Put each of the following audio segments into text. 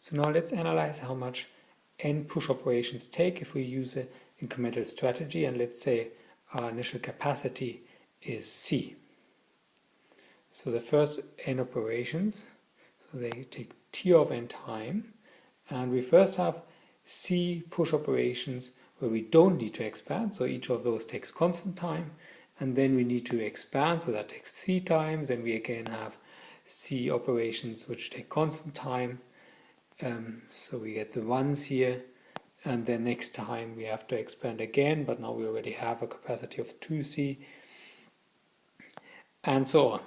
So now let's analyze how much n push operations take if we use an incremental strategy, and let's say our initial capacity is C. So the first n operations, so they take t of n time, and we first have C push operations where we don't need to expand, so each of those takes constant time, and then we need to expand, so that takes C times, and we again have C operations which take constant time, so we get the ones here, and then next time we have to expand again, but now we already have a capacity of 2C, and so on.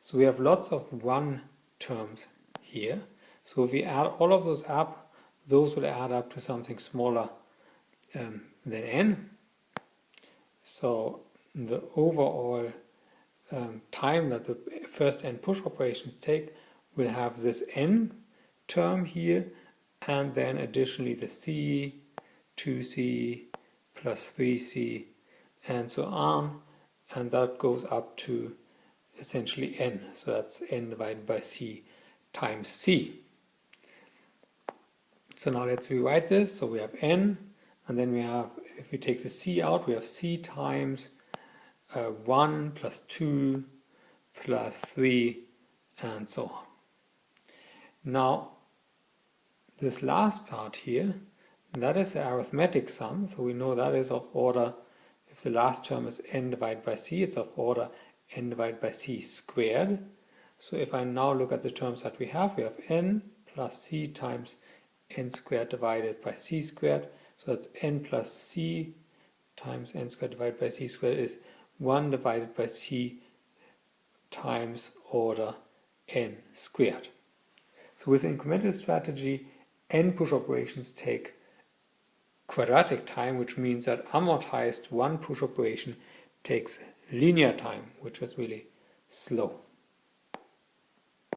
So we have lots of 1 terms here. So if we add all of those up, those will add up to something smaller than n. So the overall time that the first n push operations take will have this n term here, and then additionally the C, 2C, plus 3C, and so on, and that goes up to essentially n, so that's n divided by C times C. So now let's rewrite this. So we have n, and then we have, if we take the C out, we have C times 1 plus 2 plus 3 and so on. Now this last part here, that is the arithmetic sum, so we know that is of order, if the last term is n divided by c, it's of order n divided by c squared. So if I now look at the terms that we have n plus c times n squared divided by c squared, so that's n plus c times n squared divided by c squared is 1 divided by c times order n squared. So with the incremental strategy, n push operations take quadratic time, which means that amortized 1 push operation takes linear time, which is really slow.